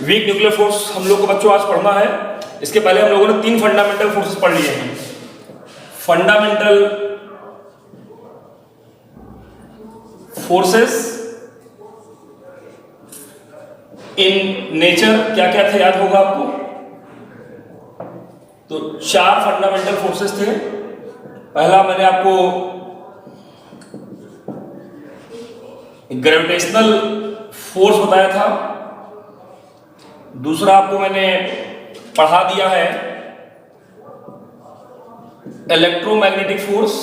Week nuclear force हम लोग को बच्चों आज पढ़ना है। इसके पहले हम लोगों ने 3 फंडामेंटल फोर्सेस पढ़ लिए हैं। फंडामेंटल फोर्सेस इन नेचर क्या क्या थे, याद होगा आपको? तो 4 फंडामेंटल फोर्सेस थे। पहला मैंने आपको ग्रेविटेशनल फोर्स बताया था। दूसरा आपको मैंने पढ़ा दिया है इलेक्ट्रोमैग्नेटिक फोर्स।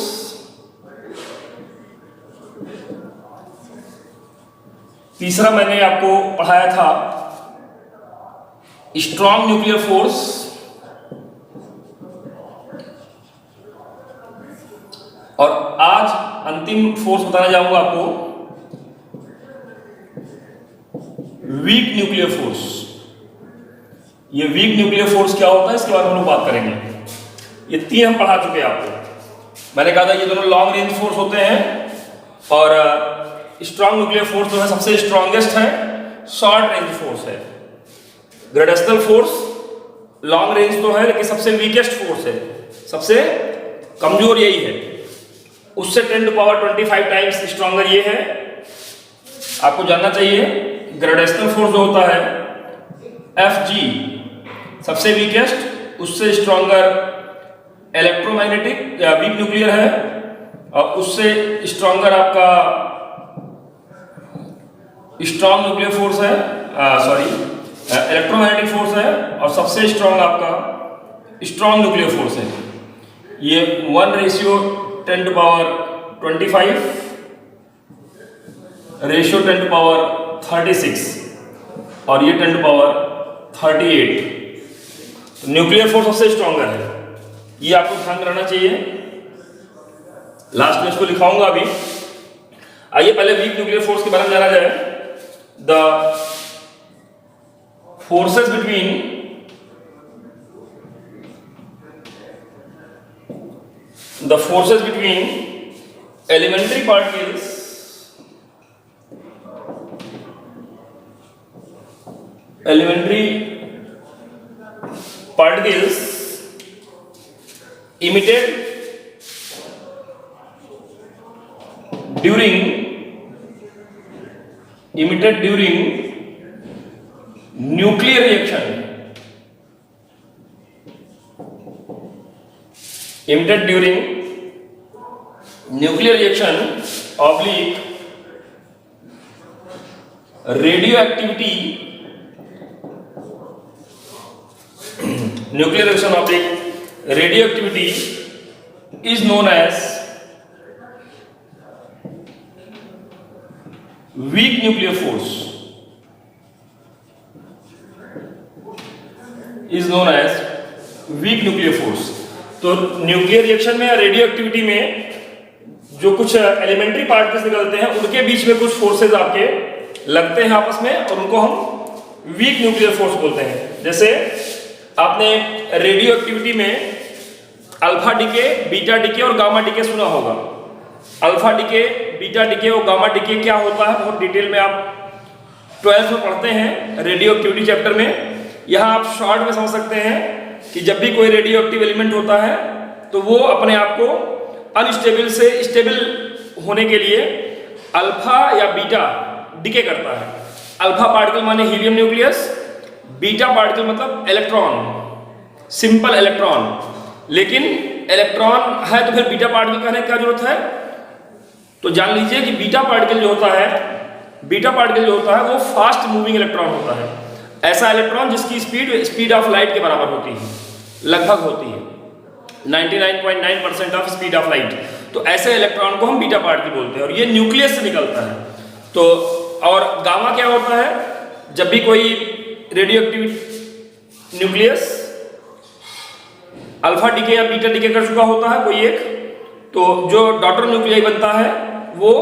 तीसरा मैंने आपको पढ़ाया था स्ट्रॉन्ग न्यूक्लियर फोर्स। और आज अंतिम फोर्स बताना चाहूंगा आपको वीक न्यूक्लियर फोर्स। ये वीक न्यूक्लियर फोर्स क्या होता है इसके बारे में हम लोग बात करेंगे। ये 3 हम पढ़ा चुके हैं आपको। मैंने कहा था ये दोनों लॉन्ग रेंज फोर्स होते हैं और स्ट्रॉन्ग न्यूक्लियर फोर्स जो है सबसे स्ट्रॉन्गेस्ट है, शॉर्ट रेंज फोर्स है। ग्रेविटेशनल फोर्स लॉन्ग रेंज तो है लेकिन सबसे वीकेस्ट फोर्स है, सबसे कमजोर यही है। उससे 10⁻25 टाइम्स स्ट्रॉन्गर ये है। आपको जानना चाहिए ग्रेविटेशनल फोर्स जो होता है Fg सबसे वीकेस्ट, उससे स्ट्रॉन्गर इलेक्ट्रोमैग्नेटिक या वीक न्यूक्लियर है और उससे स्ट्रॉन्गर आपका स्ट्रॉन्ग न्यूक्लियर फोर्स है, इलेक्ट्रोमैग्नेटिक फोर्स है और सबसे स्ट्रॉन्ग आपका स्ट्रॉन्ग न्यूक्लियर फोर्स है। ये 1:10⁻25 रेशियो 10⁻36 और ये 10⁻38। न्यूक्लियर फोर्स सबसे स्ट्रॉन्गर है, ये आपको ध्यान में रहना चाहिए। लास्ट में इसको लिखाऊंगा अभी। आइए पहले वीक न्यूक्लियर फोर्स के बारे में जाना जाए। The forces between elementary particles emitted during nuclear reaction oblique radioactivity is known as weak nuclear force. तो न्यूक्लियर रिएक्शन में या रेडियो एक्टिविटी में जो कुछ एलिमेंट्री पार्टिकल्स निकलते हैं उनके बीच में कुछ फोर्सेस आपके लगते हैं आपस में और उनको हम वीक न्यूक्लियर फोर्स बोलते हैं। जैसे आपने रेडियो एक्टिविटी में अल्फा डीके, बीटा डीके और गामा डीके सुना होगा। अल्फा डीके, बीटा डीके और गामा डीके क्या होता है बहुत डिटेल में आप 12th में पढ़ते हैं रेडियो एक्टिविटी चैप्टर में। यहाँ आप शॉर्ट में समझ सकते हैं कि जब भी कोई रेडियो एक्टिव एलिमेंट होता है तो वो अपने आप को अनस्टेबल से स्टेबल होने के लिए अल्फा या बीटा डीके करता है। अल्फा पार्टिकल माने हीलियम न्यूक्लियस, बीटा पार्टिकल मतलब इलेक्ट्रॉन, सिंपल इलेक्ट्रॉन। लेकिन इलेक्ट्रॉन है तो फिर बीटा पार्टिकल कहने की क्या जरूरत है? तो जान लीजिए कि बीटा पार्टिकल जो होता है वो फास्ट मूविंग इलेक्ट्रॉन होता है। ऐसा इलेक्ट्रॉन जिसकी स्पीड ऑफ लाइट के बराबर होती है, लगभग होती है 99.9% ऑफ स्पीड ऑफ लाइट। तो ऐसे इलेक्ट्रॉन को हम बीटा पार्टिकल बोलते हैं और ये न्यूक्लियस से निकलता है। तो और गामा क्या होता है? जब भी कोई radio active nucleus alpha decay या बीटा डीके कर चुका होता है कोई एक, तो जो डॉटर न्यूक्लियाई बनता है वो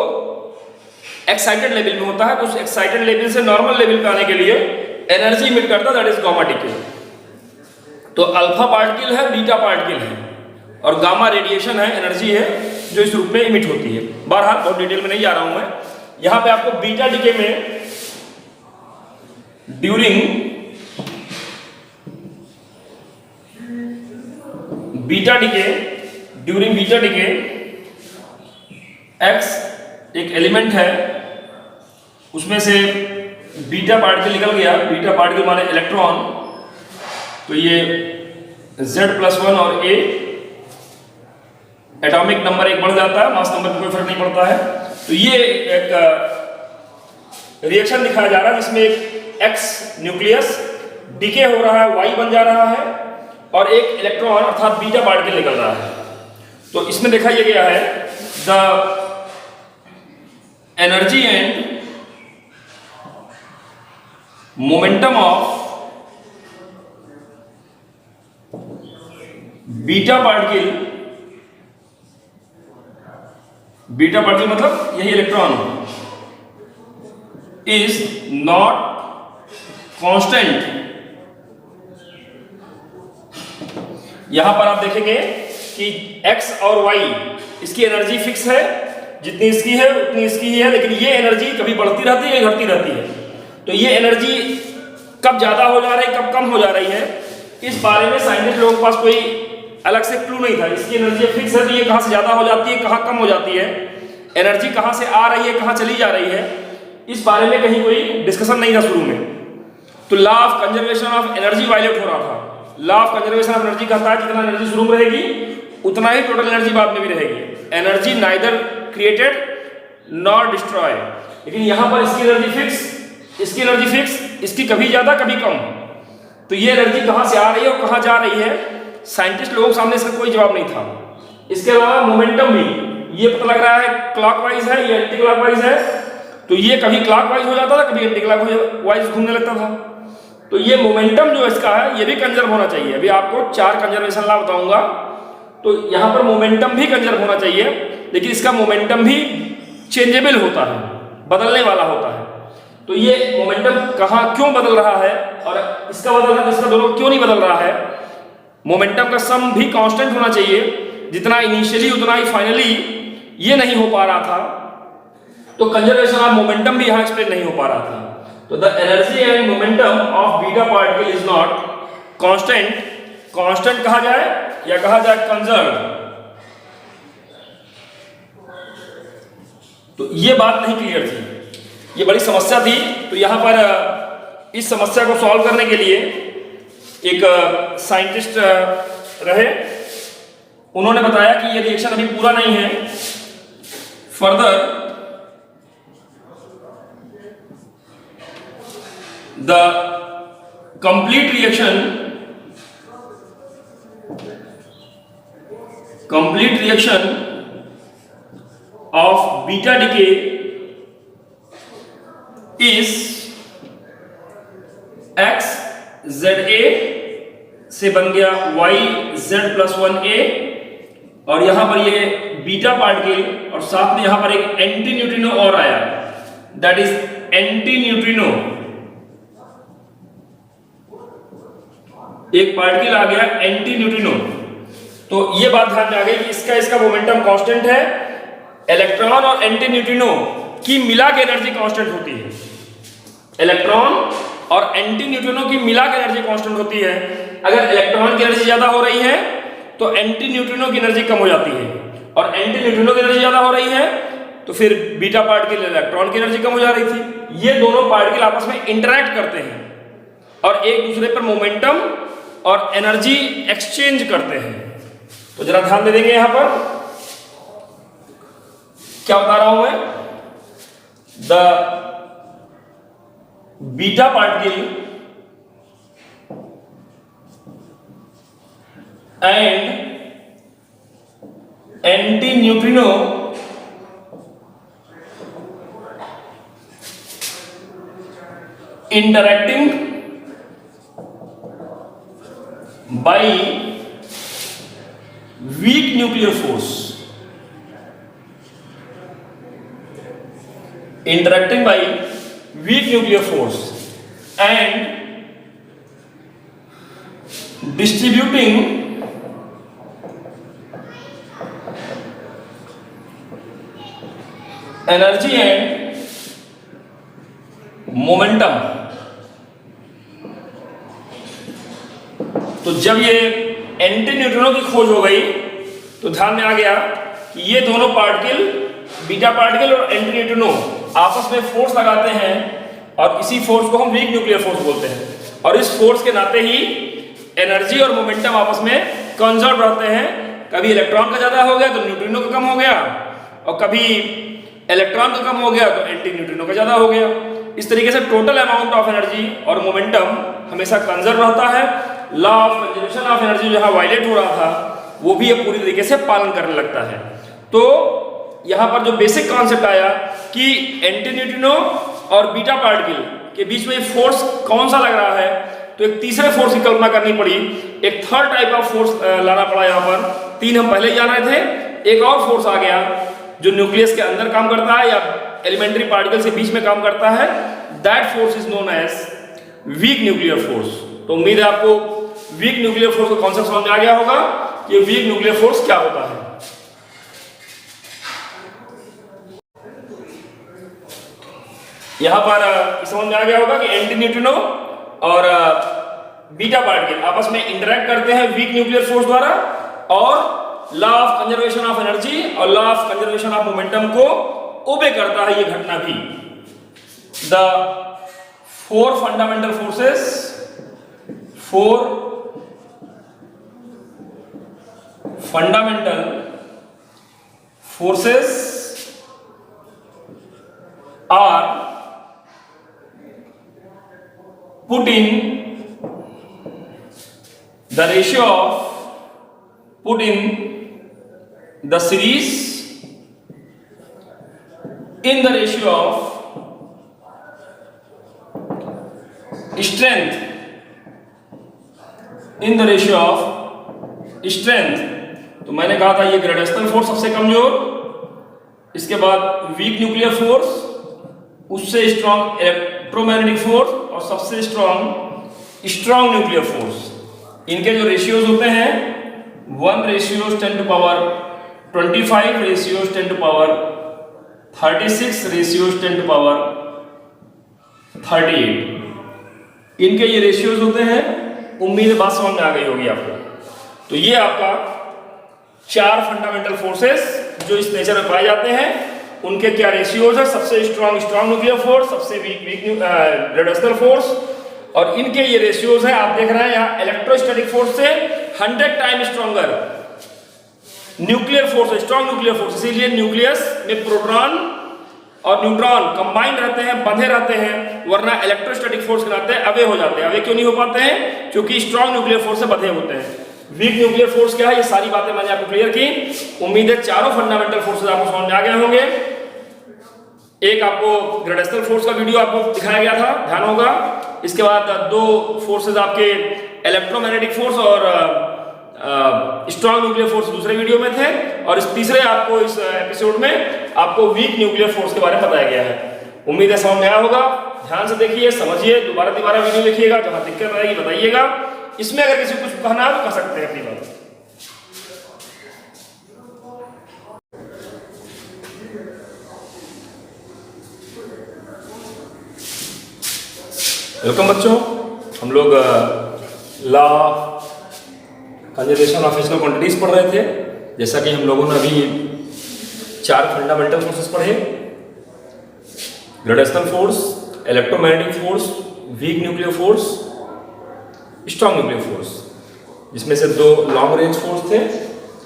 एक्साइटेड लेवल में होता है। तो उस एक्साइटेड लेवल से नॉर्मल लेवल पे आने के लिए एनर्जी इमिट करता है, दैट इज गामा डीके। तो अल्फा पार्टिकल है, बीटा पार्टिकल है और गामा रेडिएशन है, एनर्जी है जो इस रूप में इमिट होती है। बहरहाल बहुत डिटेल में नहीं जा रहा हूं मैं। यहाँ पे आपको बीटा डीके में during beta decay, during beta decay x एक एलिमेंट है, उसमें से बीटा पार्टिकल निकल गया, बीटा पार्टिकल माने इलेक्ट्रॉन, तो ये Z+1 और A एटॉमिक नंबर एक बढ़ जाता है, मास नंबर में कोई फर्क नहीं पड़ता है। तो ये एक रिएक्शन दिखाया जा रहा है जिसमें एक X न्यूक्लियस डिके हो रहा है, Y बन जा रहा है और एक इलेक्ट्रॉन अर्थात बीटा पार्टिकल निकल रहा है। तो इसमें देखा यह गया है the energy and momentum of beta particle, beta particle मतलब यही इलेक्ट्रॉन, इज नॉट कांस्टेंट। यहां पर आप देखेंगे कि x और y इसकी एनर्जी फिक्स है, जितनी इसकी है उतनी इसकी ही है, लेकिन ये एनर्जी कभी बढ़ती रहती है या घटती रहती है। तो ये एनर्जी कब ज्यादा हो जा रही है कब कम हो जा रही है, इस बारे में साइंटिस्ट लोगों के पास कोई अलग से क्लू नहीं था। इसकी एनर्जी फिक्स है तो ये कहां से ज्यादा हो जाती है कहां कम हो जाती है, एनर्जी कहां से आ रही है कहां चली जा रही है, इस बारे में कहीं कोई डिस्कशन नहीं था शुरू में। तो law of conservation of energy violate हो रहा था। Law of conservation of energy कहता है जितना एनर्जी शुरू में रहेगी उतना ही टोटल एनर्जी बाद में भी रहेगी। Energy neither created nor destroy. लेकिन यहां पर इसकी एनर्जी फिक्स, इसकी एनर्जी फिक्स, इसकी कभी ज्यादा कभी कम। तो ये एनर्जी कहां से आ रही है और कहां जा रही है, साइंटिस्ट लोगों के सामने इसका कोई जवाब नहीं था। इसके अलावा मोमेंटम भी ये पता लग रहा है क्लॉकवाइज है ये एंटी क्लॉकवाइज है, तो ये कभी क्लॉकवाइज हो जाता था कभी एंटी क्लॉकवाइज घूमने लगता था। तो ये मोमेंटम जो इसका है ये भी कंजर्व होना चाहिए। अभी आपको 4 कंजर्वेशन लॉ बताऊंगा, तो यहां पर मोमेंटम भी कंजर्व होना चाहिए, लेकिन इसका मोमेंटम भी चेंजेबल होता है, बदलने वाला होता है। तो ये मोमेंटम कहां क्यों बदल रहा है और इसका बदल रहा है, इसका दोनों क्यों नहीं बदल रहा है। मोमेंटम का सम भी कांस्टेंट होना चाहिए, जितना इनिशियली उतना ही फाइनली, ये नहीं हो पा रहा था। तो कंजर्वेशन ऑफ मोमेंटम भी यहां एक्सप्लेन नहीं हो पा रहा था। तो the energy and momentum of beta particle is not constant. Constant कहा जाए या कहा जाए कंजर्व, तो ये बात नहीं क्लियर थी, ये बड़ी समस्या थी। तो यहां पर इस समस्या को सॉल्व करने के लिए एक साइंटिस्ट रहे, उन्होंने बताया कि ये रिएक्शन अभी पूरा नहीं है, further the complete reaction of beta decay is x ZA से बन गया y Z+1A, और यहां पर ये बीटा पार्टिकल और साथ में यहां पर एक एंटी न्यूट्रिनो और आया, दैट इज एंटी न्यूट्रिनो। एक पार्टिकल आ गया एंटी न्यूट्रिनो। तो ये बात ध्यान में आ गई कि इसका मोमेंटम कांस्टेंट है, इलेक्ट्रॉन और एंटी न्यूट्रिनो की मिला के एनर्जी कांस्टेंट होती है। इलेक्ट्रॉन और एंटी न्यूट्रिनो की मिला के एनर्जी कांस्टेंट होती है। अगर इलेक्ट्रॉन की एनर्जी ज्यादा हो रही है तो एंटी न्यूट्रिनो की एनर्जी कम हो जाती है, और एंटी न्यूट्रिनो की एनर्जी ज्यादा हो रही है तो फिर बीटा पार्टिकल इलेक्ट्रॉन की एनर्जी कम हो जा रही थी। ये दोनों पार्टिकल आपस में इंटरैक्ट करते हैं और एक दूसरे पर मोमेंटम और एनर्जी एक्सचेंज करते हैं। तो जरा ध्यान दे देंगे यहां पर क्या बता रहा हूं मैं। The beta particle and anti neutrino interacting by weak nuclear force, interacting by weak nuclear force and distributing energy and momentum तो जब ये एंटी न्यूट्रिनो की खोज हो गई तो ध्यान में आ गया कि ये दोनों पार्टिकल, बीटा पार्टिकल और एंटी न्यूट्रिनो आपस में फोर्स लगाते हैं और इसी फोर्स को हम वीक न्यूक्लियर फोर्स बोलते हैं। और इस फोर्स के नाते ही एनर्जी और मोमेंटम आपस में कंजर्व रहते हैं। कभी इलेक्ट्रॉन का ज्यादा हो गया तो न्यूट्रिनो का कम हो गया, और कभी इलेक्ट्रॉन का कम हो गया तो एंटी न्यूट्रिनो का ज्यादा हो गया। इस तरीके से टोटल अमाउंट ऑफ एनर्जी और मोमेंटम हमेशा कंजर्व रहता है। Law of conservation of energy जहां वायलेट हो रहा था वो भी अब पूरी तरीके से पालन करने लगता है। तो यहां पर जो बेसिक कॉन्सेप्ट आया कि एंटी न्यूट्रिनो और बीटा पार्टिकल के बीच में फोर्स कौन सा लग रहा है, तो एक तीसरे फोर्स की कल्पना करनी पड़ी। एक थर्ड टाइप ऑफ फोर्स लाना पड़ा यहाँ पर। तीन हम पहले ही जान रहे थे, एक और फोर्स आ गया जो न्यूक्लियस के अंदर काम करता है या एलिमेंट्री पार्टिकल्स के बीच में काम करता है। That force is known as weak nuclear force. तो उम्मीद है आपको वीक न्यूक्लियर फोर्स का कॉन्सेप्ट समझ में आ गया होगा कि वीक न्यूक्लियर फोर्स क्या होता है। यहां पर समझ में आ गया होगा कि एंटी न्यूट्रिनो और बीटा पार्टिकल आपस में इंटरेक्ट करते हैं वीक न्यूक्लियर फोर्स द्वारा, और law of conservation of energy और law of conservation of momentum को ओबे करता है ये घटना भी। The four fundamental forces, four fundamental forces are put in the ratio of, put in the series in the ratio of strength, in the ratio of strength। तो मैंने कहा था ये ग्रेविटेशनल फोर्स सबसे कमजोर, इसके बाद वीक न्यूक्लियर फोर्स, उससे स्ट्रॉन्ग इलेक्ट्रोमैग्नेटिक फोर्स और सबसे स्ट्रॉन्ग न्यूक्लियर फोर्स। इनके जो रेशियोज होते हैं 1 ratios 10 to power 25, ratios 10 to power 36, ratios 10 to power 38। इनके ये रेशियोज होते हैं। उम्मीद बात समझ में आ गई होगी आपको। तो ये आपका 4 फंडामेंटल फोर्सेस जो इस नेचर में पाए जाते हैं, उनके क्या रेशियोज है। सबसे स्ट्रॉन्ग न्यूक्लियर फोर्स, सबसे वीक ग्रेविटेशनल फोर्स, और इनके ये रेशियोज है। आप देख रहे हैं यहाँ इलेक्ट्रोस्टैटिक फोर्स से 100 time stronger nuclear force, strong nuclear force. इसीलिए न्यूक्लियस में प्रोटॉन और न्यूट्रॉन कंबाइंड रहते हैं, बंधे रहते हैं, वरना इलेक्ट्रोस्टैटिक फोर्स के नाते अवे हो जाते हैं। अवे क्यों नहीं हो पाते हैं? क्योंकि स्ट्रॉन्ग न्यूक्लियर फोर्स से बंधे होते हैं। वीक न्यूक्लियर फोर्स क्या है, ये सारी बातें मैंने आपको क्लियर की। उम्मीद है चारों फंडामेंटल फोर्सेस आपको समझ में आ गए होंगे। एक आपको ग्रेविटेशनल फोर्स का वीडियो आपको दिखाया गया था, ध्यान होगा। इसके बाद 2 फोर्सेस आपके इलेक्ट्रोमैग्नेटिक फोर्स और स्ट्रॉन्ग न्यूक्लियर फोर्स दूसरे वीडियो में थे, और इस तीसरे आपको इस एपिसोड में आपको वीक न्यूक्लियर फोर्स के बारे में बताया गया है। उम्मीद है समझ में आया होगा। ध्यान से देखिए, समझिए, दोबारा वीडियो देखिएगा। जहां दिक्कत आएगी बताइएगा। इसमें अगर किसी को कुछ कहना है तो कह सकते हैं अपनी बात। वेलकम बच्चों, हम लोग law conservation of physical quantities पढ़ रहे थे। जैसा कि हम लोगों ने अभी 4 फंडामेंटल फोर्सेस पढ़े, gravitational force, electromagnetic force, week nuclear force, strong nuclear force, जिसमें से 2 लॉन्ग रेंज फोर्स थे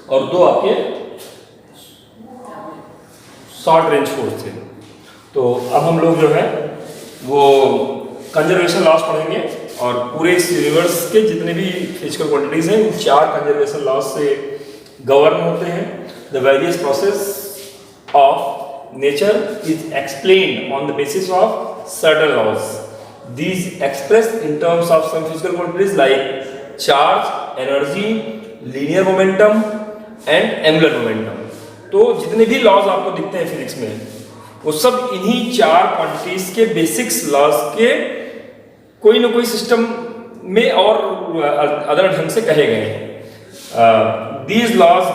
और 2 आपके शॉर्ट रेंज फोर्स थे। तो अब हम लोग जो है वो कंजर्वेशन लॉस पढ़ेंगे, और पूरे इस यूनिवर्स के जितने भी फिजिकल क्वांटिटीज हैं, 4 कंजर्वेशन लॉस से गवर्न होते हैं। The various process of nature is explained on the basis of certain laws. These expressed in terms of some physical quantities like charge, energy, linear momentum and angular momentum। तो जितने भी laws आपको दिखते हैं physics में, वो सब इन्हीं 4 क्वांटिटीज के बेसिक्स लॉज के कोई ना कोई सिस्टम में और अदर ढंग से कहे गए हैं। These laws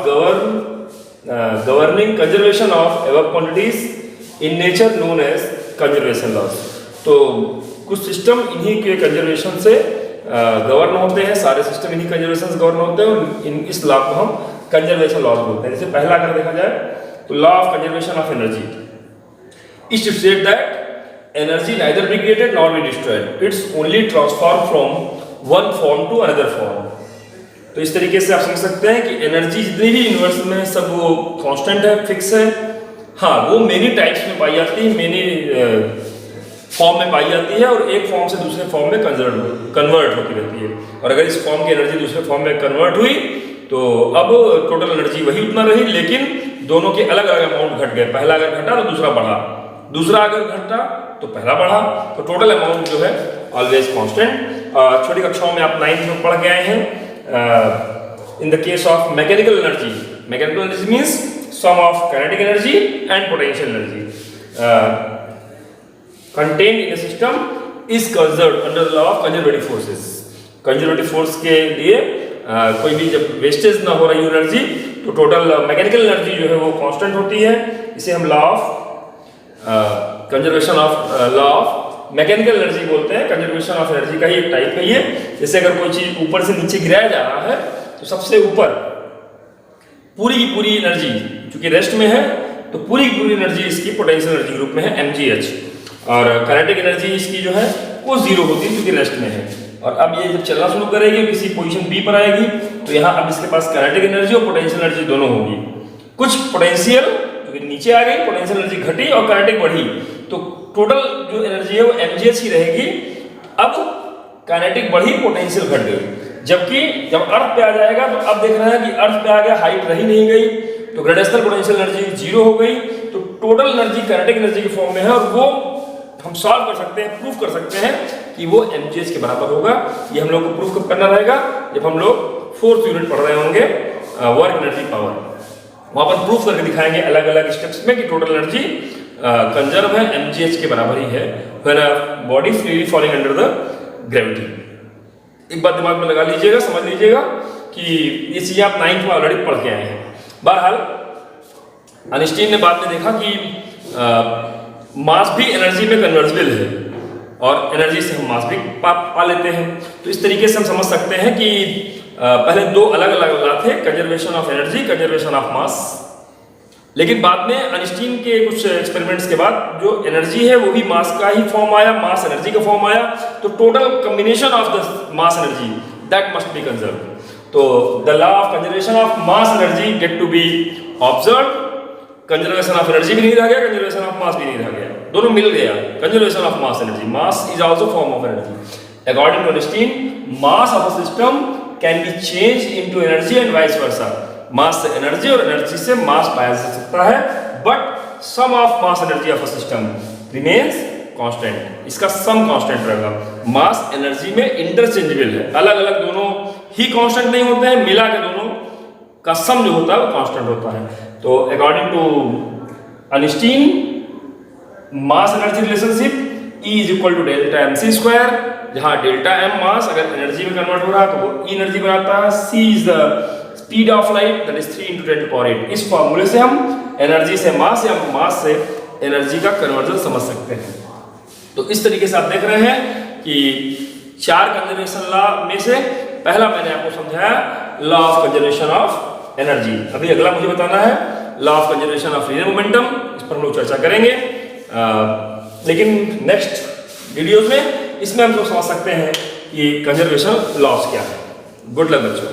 governing conservation of above quantities in nature known as conservation laws। तो कुछ सिस्टम इन्हीं के कंजर्वेशन से गवर्न होते हैं, सारे सिस्टम इन्हीं कंजर्वेशन गवर्न होते हैं, और इस लॉ को हम कंजर्वेशन लॉज बोलते हैं। जैसे पहला अगर देखा जाए तो law of conservation of energy is to state that energy neither be created nor be destroyed, it's only transform from one form to another form. तो इस तरीके से आप समझ सकते हैं कि एनर्जी जितनी भी यूनिवर्स में सब वो कांस्टेंट है, फिक्स है। हाँ, वो मेनी टाइप्स में पाई जाती है, मेनी फॉर्म में पाई जाती है, और एक फॉर्म से दूसरे फॉर्म में कन्वर्ट होती रहती है। और अगर इस फॉर्म की एनर्जी दूसरे फॉर्म में कन्वर्ट हुई तो अब टोटल एनर्जी वही उतना रही, लेकिन दोनों के अलग अलग अमाउंट घट गए। पहला अगर घटा तो दूसरा बढ़ा, दूसरा अगर घटा तो पहला बढ़ा, तो टोटल अमाउंट जो है ऑलवेज कांस्टेंट। छोटी कक्षाओं में आप 9th में पढ़ के आए हैं। In the case of mechanical energy, mechanical energy means sum of kinetic energy and potential energy contained in a system is conserved under the law of conservative forces। Conservative force के लिए कोई भी जब वेस्टेज ना हो रही energy तो total mechanical energy जो है वो कांस्टेंट होती है। इसे हम law of conservation of law of mechanical energy बोलते हैं। कंजर्वेशन ऑफ एनर्जी का ही एक टाइप है ये। जैसे अगर कोई चीज ऊपर से नीचे गिराया जा रहा है तो सबसे ऊपर पूरी की पूरी एनर्जी चूंकि रेस्ट में है तो पूरी की पूरी एनर्जी इसकी पोटेंशियल एनर्जी ग्रुप में है mgh, और काइनेटिक एनर्जी इसकी जो है वो जीरो होती है क्योंकि रेस्ट में है। और अब ये जब चलना शुरू करेगी किसी पोजीशन बी पर आएगी तो यहाँ अब इसके पास काइनेटिक एनर्जी और पोटेंशियल एनर्जी दोनों होगी। कुछ पोटेंशियल क्योंकि नीचे आ गई, पोटेंशियल एनर्जी घटी और काइनेटिक बढ़ी, तो टोटल जो एनर्जी है वो mgh ही रहेगी। अब काइनेटिक बढ़ी, पोटेंशियल घट गई। जबकि जब अर्थ पे आ जाएगा तो अब देख रहे हैं कि अर्थ पे आ गया, हाइट रही नहीं गई, तो ग्रेडेशनल पोटेंशियल एनर्जी जीरो हो गई, तो टोटल एनर्जी काइनेटिक एनर्जी के फॉर्म में है। और वो हम सॉल्व कर सकते हैं, प्रूफ कर सकते हैं कि वो mgh के बराबर होगा। ये हम लोग को प्रूफ कब करना रहेगा, जब हम लोग 4th यूनिट पढ़ रहे होंगे वर्क एनर्जी पावर। वहां पर प्रूफ करके दिखाएंगे अलग अलग स्टेप्स में कि टोटल एनर्जी कंजर्व है, mgh के बराबर ही है when a body freely falling under the gravity. एक बात दिमाग में लगा लीजिएगा, समझ लीजिएगा कि ये चीजें आप 9th में ऑलरेडी पढ़ के आए हैं। बहरहाल आइंस्टीन ने बाद में देखा कि मास भी एनर्जी में कन्वर्जिबल है और एनर्जी से हम मास भी पा लेते हैं। तो इस तरीके से हम समझ सकते हैं कि पहले दो अलग अलग लॉ थे, conservation of energy, conservation of मास। लेकिन बाद में आइंस्टीन के कुछ एक्सपेरिमेंट्स के बाद जो एनर्जी है वो भी मास का ही फॉर्म आया, मास एनर्जी का फॉर्म आया। तो total combination of the mass energy that must be conserve. तो the law of conservation of mass energy get to be observe. Conservation of energy भी नहीं रह गया, कंजर्वेशन ऑफ मास भी नहीं रह गया, दोनों मिल गया। Conservation of mass energy, mass is also form of energy. According to Einstein mass of a system can be change into energy and vice versa. Mass से एनर्जी और एनर्जी से मास पाया जा सकता है, but sum of mass energy of a system remains constant. इसका sum constant रहेगा। Mass energy में इंटरचेंजेबल है, अलग अलग दोनों ही कांस्टेंट नहीं होते हैं, मिला के दोनों का सम जो होता है वो कांस्टेंट होता है। तो according to Einstein mass energy relationship E is equal to delta mc square, जहां डेल्टा m मास अगर एनर्जी में कन्वर्ट हो रहा है तो वो E एनर्जी बनाता है। c is the speed of light, that is 3 × 10⁸। इस फॉर्मूले से हम एनर्जी से मास या मास से एनर्जी का कन्वर्जन समझ सकते हैं। तो इस तरीके से आप देख रहे हैं कि 4 कंजर्वेशन लॉ में से पहला मैंने आपको समझाया law of conservation of energy. अभी अगला मुझे बताना है law of conservation of linear momentum, इस पर हम लोग चर्चा करेंगे। लेकिन नेक्स्ट वीडियोज में इसमें हम लोग समझ सकते हैं कि कंजर्वेशन लॉस क्या है। गुड लक बच्चों।